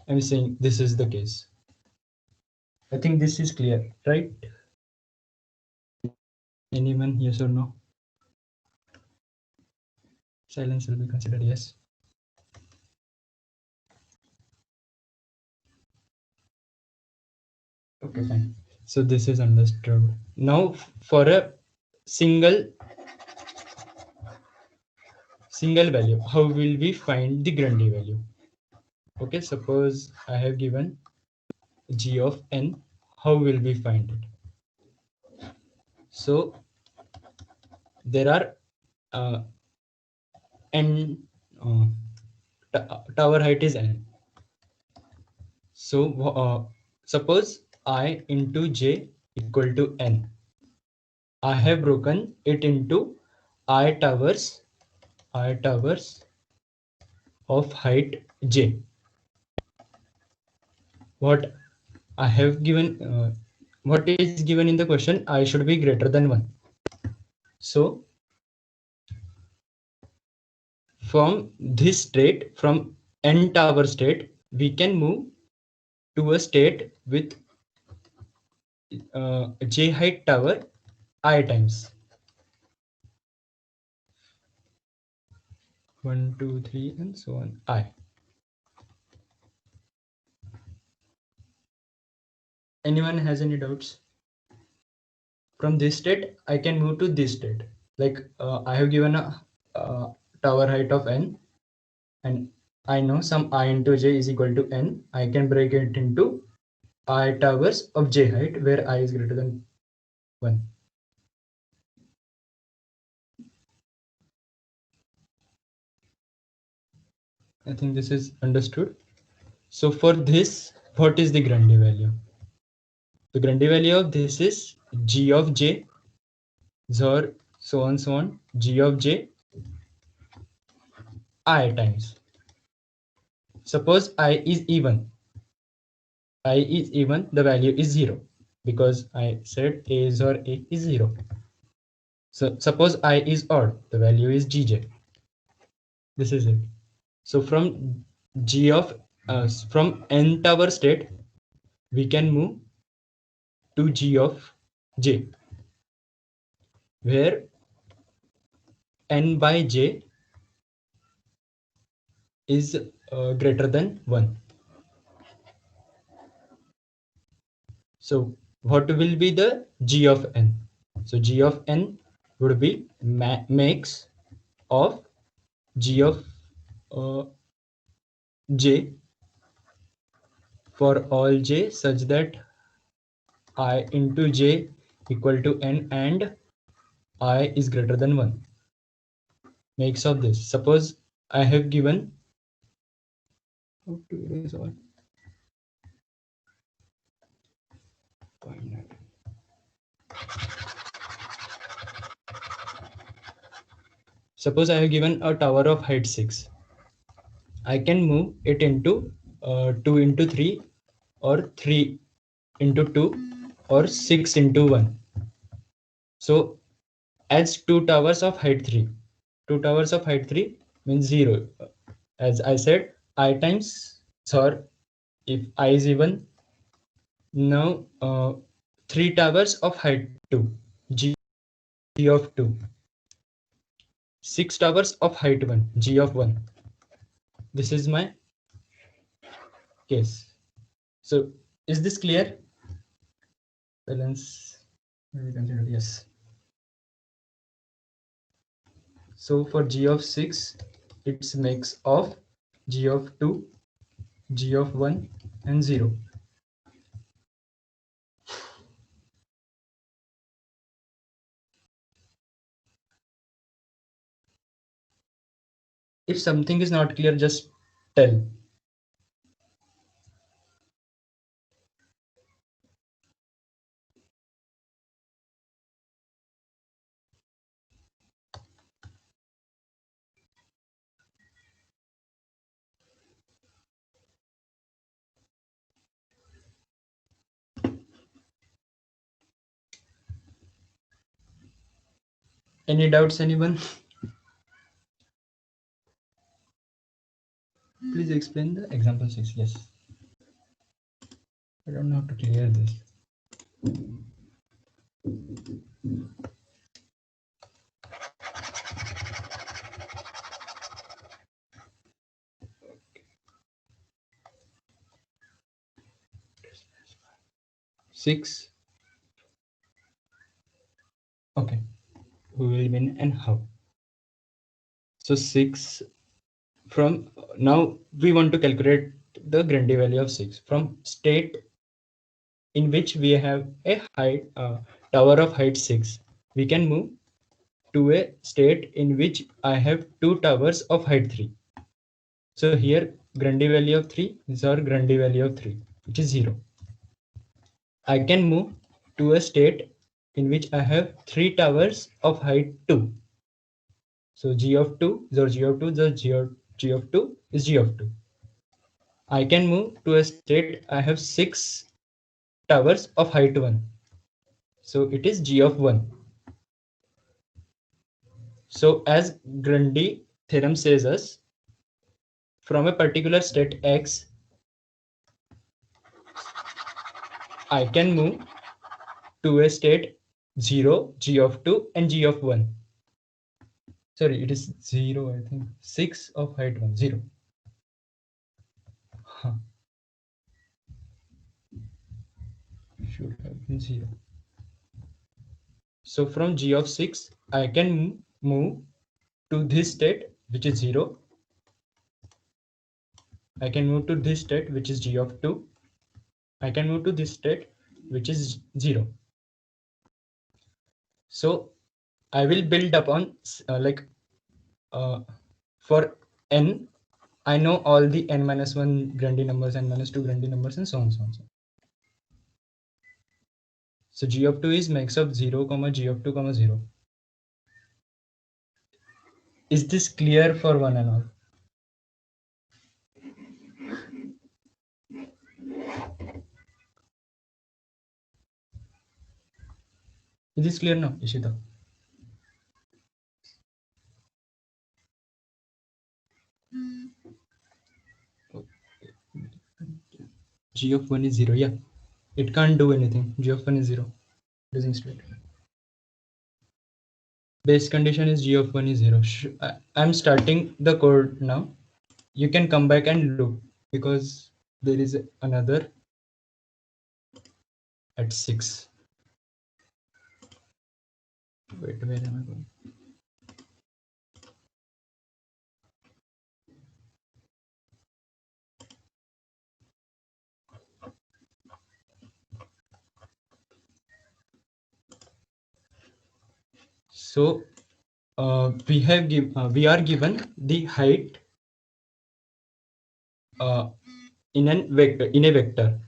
I'm saying this is the case. I think this is clear, right? Anyone, yes or no? Silence will be considered yes. Okay, fine. So this is understood. Now for a single value, how will we find the Grundy value? Okay, suppose I have given g of n. How will we find it? So there are n uh, tower height is n. So suppose I into j equal to n. I have broken it into I towers of height j. What I have given, what is given in the question, I should be greater than 1. So from this state, from n tower state, we can move to a state with j height tower I times 1, 2, 3, and so on I. Anyone has any doubts? From this state, I can move to this state. Like I have given a tower height of n, and I know some I into j is equal to n. I can break it into I towers of j height where I is greater than 1. I think this is understood. So for this, what is the Grundy value? The Grundy value of this is g of j, or so on, g of j I times. Suppose I is even. I is even, the value is 0 because I said a is or a is 0. So suppose I is odd, the value is gj. This is it. So from g of from n tower state, we can move to g of j, where n by j is greater than 1. So what will be the g of n? So g of n would be max of g of uh, j for all j such that I into j equal to n and I is greater than 1. Makes of this. Suppose I have given, how to erase all? Suppose I have given a tower of height 6. I can move it into 2 into 3 or 3 into 2 or 6 into 1. So as 2 towers of height 3. 2 towers of height 3 means 0. As I said, I times, or if I is even, now 3 towers of height 2, g of 2. 6 towers of height 1, g of 1. This is my case. So is this clear? Balance will be considered yes. So for g of 6, it's mix of g of 2, g of 1 and 0. If something is not clear, just tell. Any doubts, anyone? Please explain the example 6. Yes. I don't know how to clear this. Six. Okay. Who will win and how? So 6 from now we want to calculate the Grundy value of 6 from state in which we have a height tower of height 6. We can move to a state in which I have two towers of height 3. So here Grundy value of 3 is our Grundy value of 3, which is 0. I can move to a state in which I have three towers of height 2. So g of 2 is g of 2, the g of 2 is g of 2. I can move to a state I have 6 towers of height 1. So it is g of 1. So as Grundy theorem says us, from a particular state x, I can move to a state 0, g of 2 and g of 1. Sorry, it is 0, I think. 6 of height 1, 0. Huh. Should have been 0. So from g of 6, I can move to this state, which is 0. I can move to this state, which is g of 2. I can move to this state, which is 0. So I will build upon for n, I know all the n minus 1 Grundy numbers, n minus 2 Grundy numbers, and so on, so on. So g of 2 is max of 0, g of 2, 0. Is this clear for one and all? Is this clear now, Ishita? G of 1 is 0, yeah. It can't do anything. G of 1 is 0. Using straight. Base condition is g of 1 is 0. I'm starting the code now. You can come back and look because there is another at 6. Wait, where am I going? So we are given the height in a vector.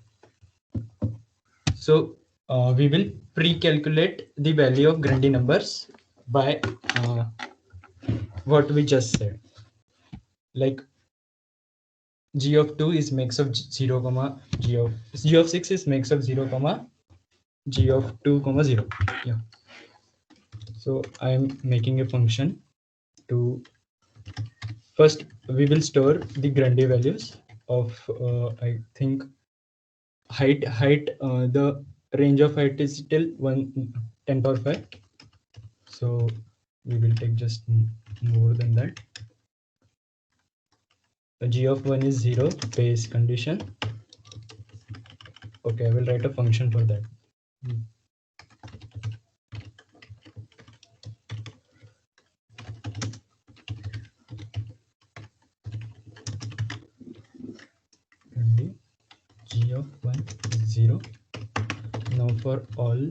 So we will pre-calculate the value of Grundy numbers by what we just said. Like g of 2 is max of 0 comma g of 6 is max of 0 comma g of 2 comma 0. Yeah. So I am making a function to first we will store the Grundy values of I think height the range of height is till 10 power 5. So we will take just more than that. The g of 1 is 0 base condition. Okay, I will write a function for that. G of 1 is 0. Now for all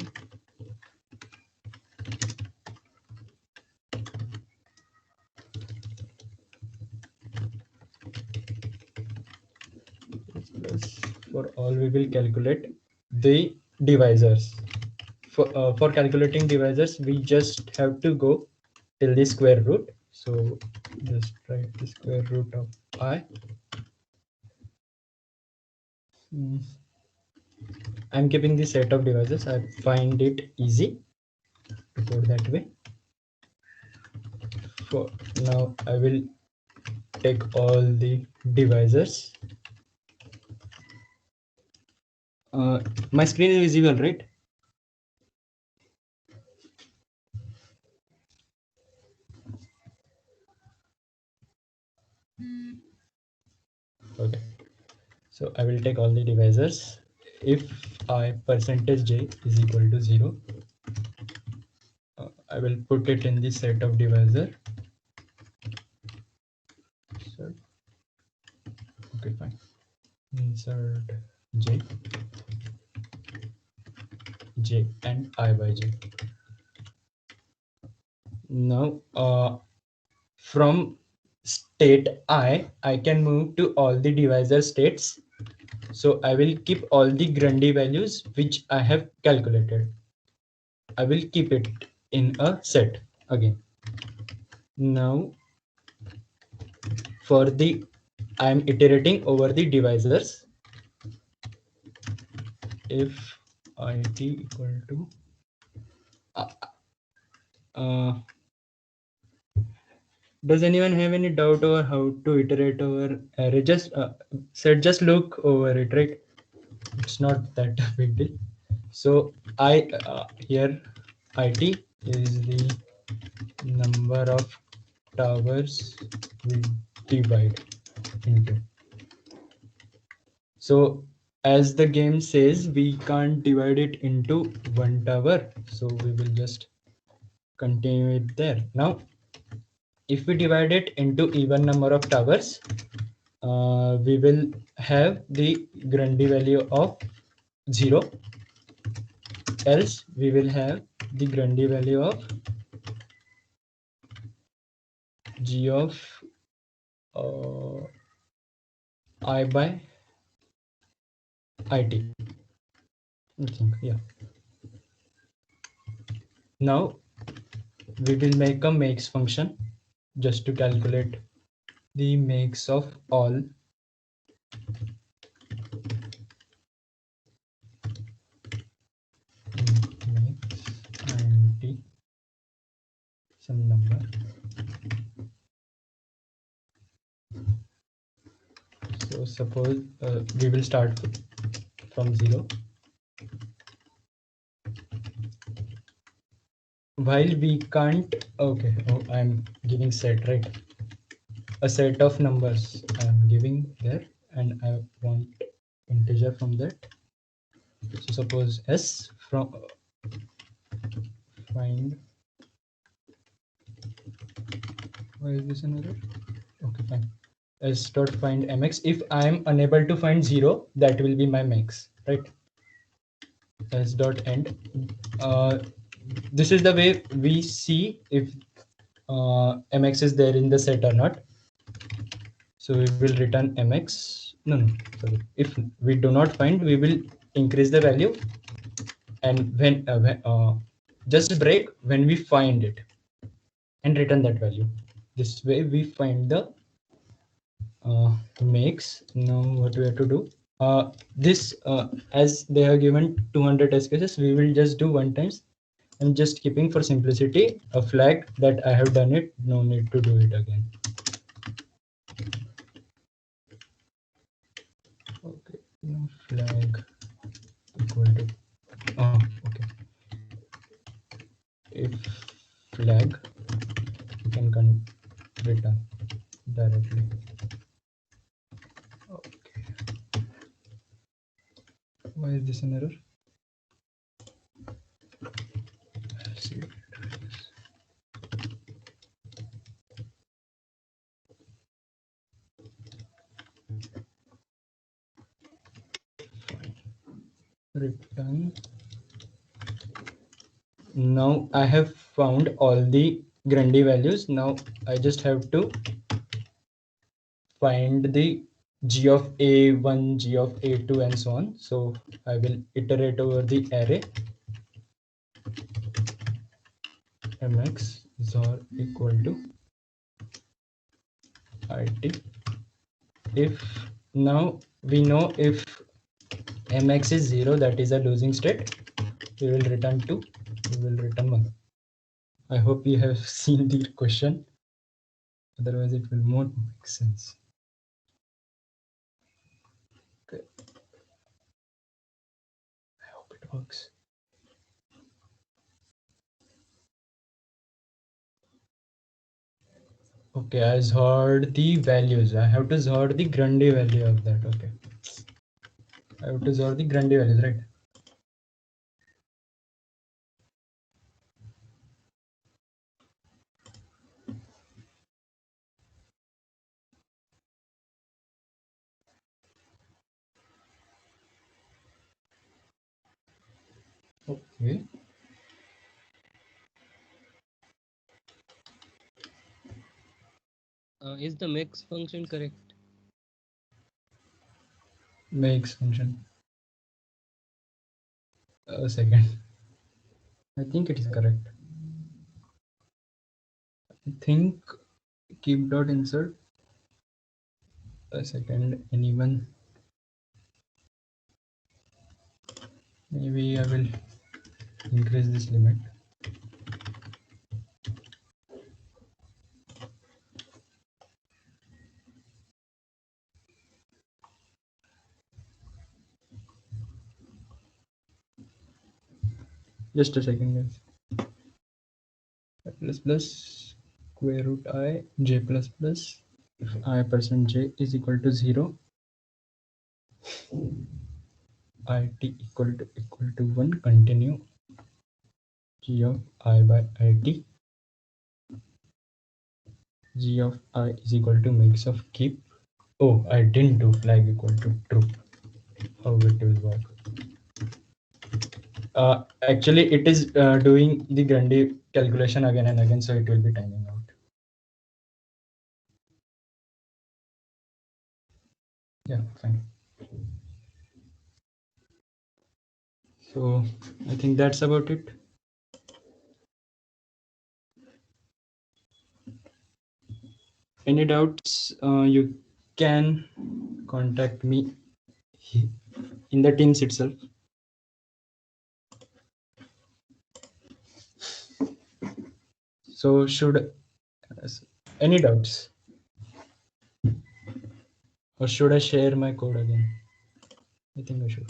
For all, we will calculate the divisors. For calculating divisors, we just have to go till the square root. So just write the square root of I. I'm keeping the set of divisors. I find it easy to go that way. For now, I will take all the divisors. My screen is visible, right? Okay. So I will take all the divisors. If I percentage j is equal to 0, I will put it in the set of divisor. So, okay, fine. Insert j, j and I by j. Now, from state I can move to all the divisor states. So I will keep all the Grundy values which I have calculated. I will keep it in a set again. Now for the I am iterating over the divisors. If it equal to does anyone have any doubt over how to iterate over array? Just look over it, right? It's not that big deal. So here it is the number of towers we divide into. So as the game says, we can't divide it into one tower. So we will just continue it there. Now, if we divide it into even number of towers, we will have the Grundy value of 0. Else we will have the Grundy value of g of I by it. I think, yeah. Now we will make a makes function just to calculate the makes of all. Makes and some number. So suppose we will start from 0. While we can't, okay, oh, I'm giving set, right? A set of numbers I'm giving there, and I want integer from that. So suppose s from find. Why is this an error? Okay, fine. S dot find mx. If I am unable to find 0, that will be my max, right? S dot end. This is the way we see if mx is there in the set or not. So we will return mx. No, sorry. If we do not find, we will increase the value, and when just break when we find it and return that value. This way we find the makes. Now what we have to do? This as they have given 200 test cases, we will just do one times. I'm just keeping for simplicity a flag that I have done it. No need to do it again. Okay, no flag equal to. Oh, okay. If flag, you can return directly. Okay. Why is this an error? I'll see it. Return. Now I have found all the Grundy values. Now I just have to find the g of a1, g of a2, and so on. So I will iterate over the array mx xor equal to it. If now we know if mx is 0, that is a losing state, we will return 2, we will return 1. I hope you have seen the question, otherwise it will not make sense. Okay, I hope it works. Okay, I heard the values. I have to sort the Grundy value of that. Okay, I have to sort the Grundy values, right? Okay. Is the mix function correct? Makes function. A second. I think it is correct. I think keep dot insert. A second. Anyone? Maybe I will increase this limit. Just a second, guys. Plus plus square root I j plus plus. If I percent j is equal to 0, it equal to 1. Continue g of I by it. G of I is equal to mix of keep. Oh, I didn't do flag equal to true. How it will work? Actually, it is doing the Grundy calculation again and again, so it will be timing out. Yeah, fine. So I think that's about it. Any doubts? You can contact me in the Teams itself. So should any doubts? Or should I share my code again? I think I should.